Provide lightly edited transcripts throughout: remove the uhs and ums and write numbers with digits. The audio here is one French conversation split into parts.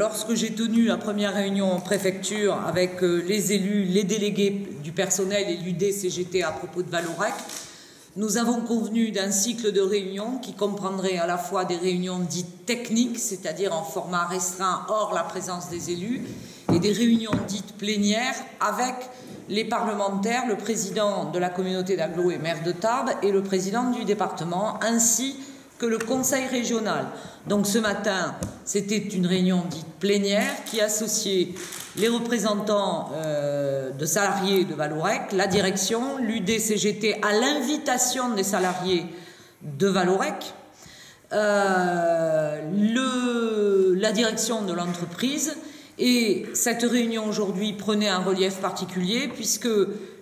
lorsque j'ai tenu la première réunion en préfecture avec les élus, les délégués du personnel et l'UD-CGT à propos de Vallourec, nous avons convenu d'un cycle de réunions qui comprendrait à la fois des réunions dites techniques, c'est-à-dire en format restreint hors la présence des élus, et des réunions dites plénières avec les parlementaires, le président de la communauté d'agglo et maire de Tarbes et le président du département, ainsi que le conseil régional. Donc ce matin, c'était une réunion dite plénière qui associait les représentants de salariés de Vallourec, la direction, l'UD-CGT à l'invitation des salariés de Vallourec, la direction de l'entreprise. Et cette réunion aujourd'hui prenait un relief particulier puisque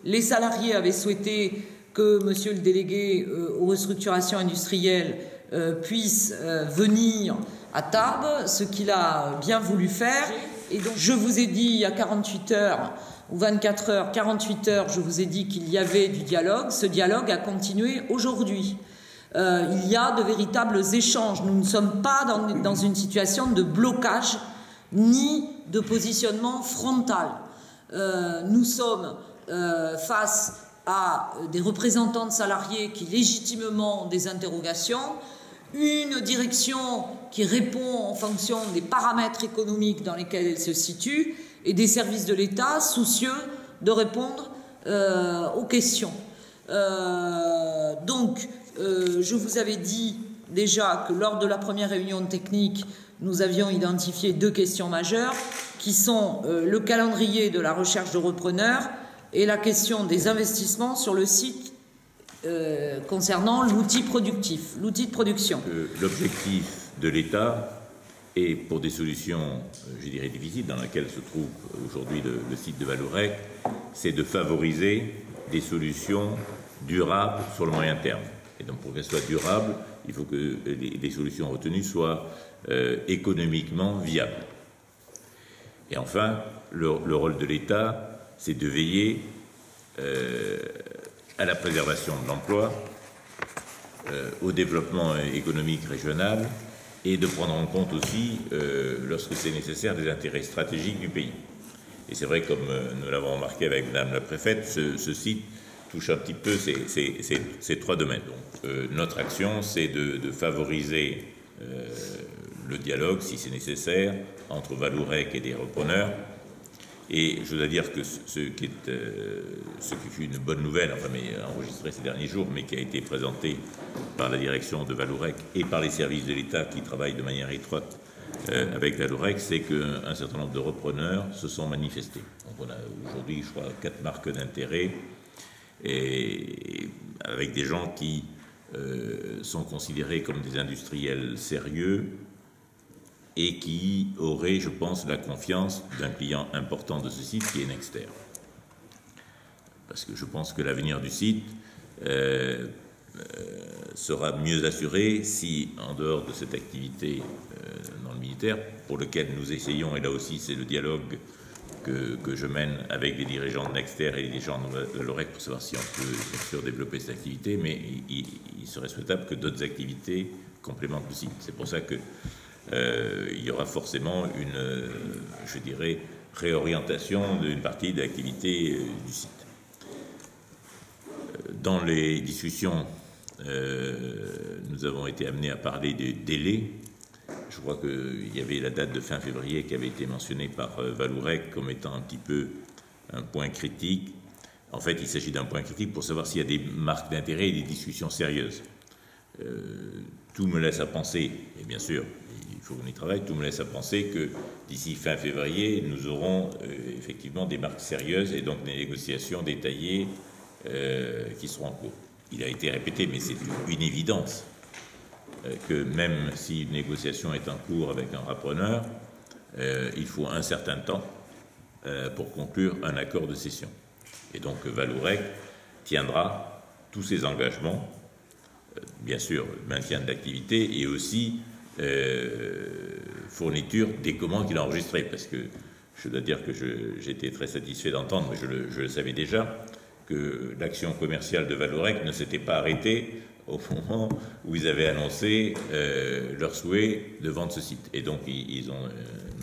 les salariés avaient souhaité que monsieur le délégué aux restructurations industrielles puisse venir à Tarbes, ce qu'il a bien voulu faire. Et donc je vous ai dit il y a 48 heures ou 24 heures, 48 heures, je vous ai dit qu'il y avait du dialogue. Ce dialogue a continué aujourd'hui. Il y a de véritables échanges. Nous ne sommes pas dans une situation de blocage ni de positionnement frontal. Nous sommes face à des représentants de salariés qui légitimement ont des interrogations, une direction qui répond en fonction des paramètres économiques dans lesquels elle se situe et des services de l'État soucieux de répondre aux questions. Donc, je vous avais dit déjà que lors de la première réunion technique, nous avions identifié deux questions majeures qui sont le calendrier de la recherche de repreneurs et la question des investissements sur le site concernant l'outil productif, l'outil de production. L'objectif de l'État est pour des solutions, je dirais, difficiles, dans lesquelles se trouve aujourd'hui le site de Vallourec, c'est de favoriser des solutions durables sur le moyen terme. Et donc pour qu'elles soient durables, il faut que les solutions retenues soient économiquement viables. Et enfin, le rôle de l'État, c'est de veiller à la préservation de l'emploi, au développement économique régional et de prendre en compte aussi, lorsque c'est nécessaire, des intérêts stratégiques du pays. Et c'est vrai, comme nous l'avons remarqué avec Madame la Préfète, ce site touche un petit peu ces trois domaines. Donc, notre action, c'est de favoriser le dialogue, si c'est nécessaire, entre Vallourec et des repreneurs. Et je dois dire que ce qui fut une bonne nouvelle, enfin, mais enregistrée ces derniers jours, mais qui a été présenté par la direction de Vallourec et par les services de l'État qui travaillent de manière étroite avec Vallourec, c'est qu'un certain nombre de repreneurs se sont manifestés. Donc on a aujourd'hui, je crois, 4 marques d'intérêt, et avec des gens qui sont considérés comme des industriels sérieux et qui auraient, je pense, la confiance d'un client important de ce site qui est Nexter. Parce que je pense que l'avenir du site sera mieux assuré si, en dehors de cette activité dans le militaire, pour lequel nous essayons, et là aussi c'est le dialogue que je mène avec les dirigeants de Nexter et les dirigeants de Vallourec pour savoir si on peut bien sûr développer cette activité, mais il serait souhaitable que d'autres activités complémentent le site. C'est pour ça que il y aura forcément une, je dirais, réorientation d'une partie de l'activité du site. Dans les discussions, nous avons été amenés à parler des délais. Je crois qu'il y avait la date de fin février qui avait été mentionnée par Vallourec comme étant un petit peu un point critique. En fait, il s'agit d'un point critique pour savoir s'il y a des marques d'intérêt et des discussions sérieuses. Tout me laisse à penser, et bien sûr, il faut qu'on y travaille, tout me laisse à penser que d'ici fin février, nous aurons effectivement des marques sérieuses et donc des négociations détaillées qui seront en cours. Il a été répété, mais c'est une évidence, que même si une négociation est en cours avec un repreneur, il faut un certain temps pour conclure un accord de cession. Et donc Vallourec tiendra tous ses engagements, bien sûr, maintien de l'activité et aussi fourniture des commandes qu'il a enregistrées, parce que je dois dire que j'étais très satisfait d'entendre, mais je le savais déjà, que l'action commerciale de Vallourec ne s'était pas arrêtée au moment où ils avaient annoncé leur souhait de vendre ce site. Et donc, ils ont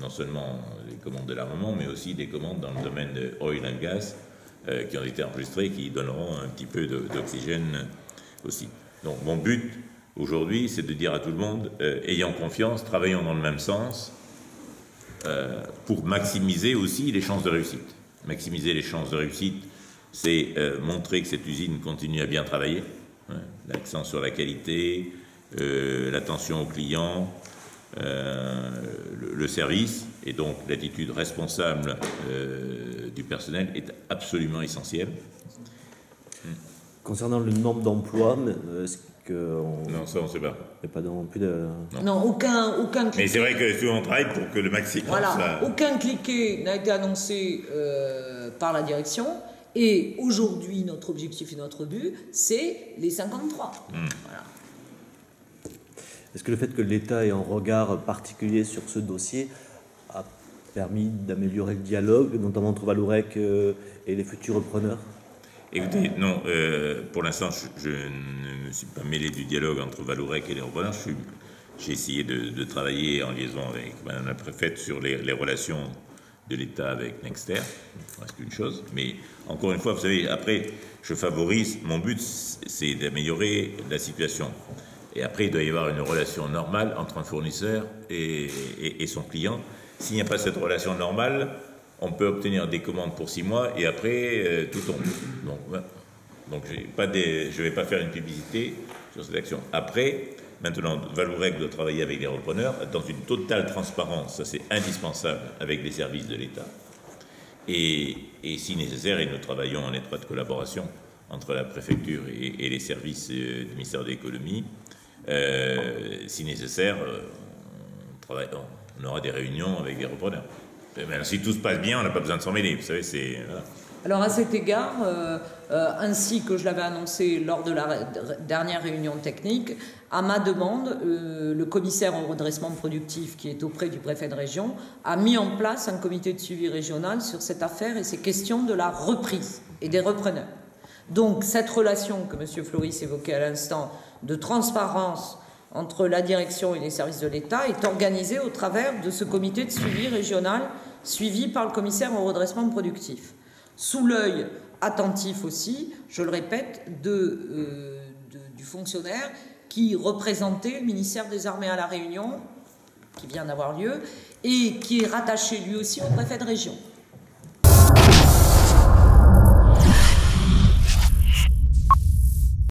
non seulement les commandes de l'armement, mais aussi des commandes dans le domaine de oil and gas qui ont été enregistrées, qui donneront un petit peu d'oxygène aussi. Donc, mon but aujourd'hui, c'est de dire à tout le monde, ayons confiance, travaillons dans le même sens, pour maximiser aussi les chances de réussite. Maximiser les chances de réussite, c'est montrer que cette usine continue à bien travailler, l'accent sur la qualité, l'attention aux clients, le service, et donc l'attitude responsable du personnel est absolument essentielle. Concernant le nombre d'emplois, est-ce que... Non, ça on ne sait pas. Il n'y a pas non plus de... Non, aucun cliquet. Mais c'est vrai que souvent on travaille pour que le maximum... Voilà, aucun cliquet n'a été annoncé par la direction. Et aujourd'hui, notre objectif et notre but, c'est les 53. Voilà. Est-ce que le fait que l'État ait un regard particulier sur ce dossier a permis d'améliorer le dialogue, notamment entre Vallourec et les futurs repreneurs? Écoutez, non, pour l'instant, je ne me suis pas mêlé du dialogue entre Vallourec et les repreneurs. J'ai essayé de travailler en liaison avec Madame la préfète sur les relations de l'État avec Nexter, presque une chose. Mais encore une fois, vous savez, après, je favorise, mon but, c'est d'améliorer la situation. Et après, il doit y avoir une relation normale entre un fournisseur et son client. S'il n'y a pas cette relation normale, on peut obtenir des commandes pour 6 mois et après, tout tombe. Donc je ne vais pas faire une publicité sur cette action. Après, maintenant, Vallourec doit travailler avec les repreneurs dans une totale transparence. Ça, c'est indispensable avec les services de l'État. Et si nécessaire, et nous travaillons en étroite collaboration entre la préfecture et les services du ministère de l'économie, si nécessaire, on aura des réunions avec les repreneurs. Mais si tout se passe bien, on n'a pas besoin de s'en mêler. Vous savez, c'est... Voilà. Alors à cet égard, ainsi que je l'avais annoncé lors de la dernière réunion technique, à ma demande, le commissaire au redressement productif qui est auprès du préfet de région a mis en place un comité de suivi régional sur cette affaire et ces questions de la reprise et des repreneurs. Donc cette relation que M. Floris évoquait à l'instant de transparence entre la direction et les services de l'État est organisée au travers de ce comité de suivi régional suivi par le commissaire au redressement productif. Sous l'œil attentif aussi, je le répète, du fonctionnaire qui représentait le ministère des Armées à La Réunion, qui vient d'avoir lieu, et qui est rattaché lui aussi au préfet de région.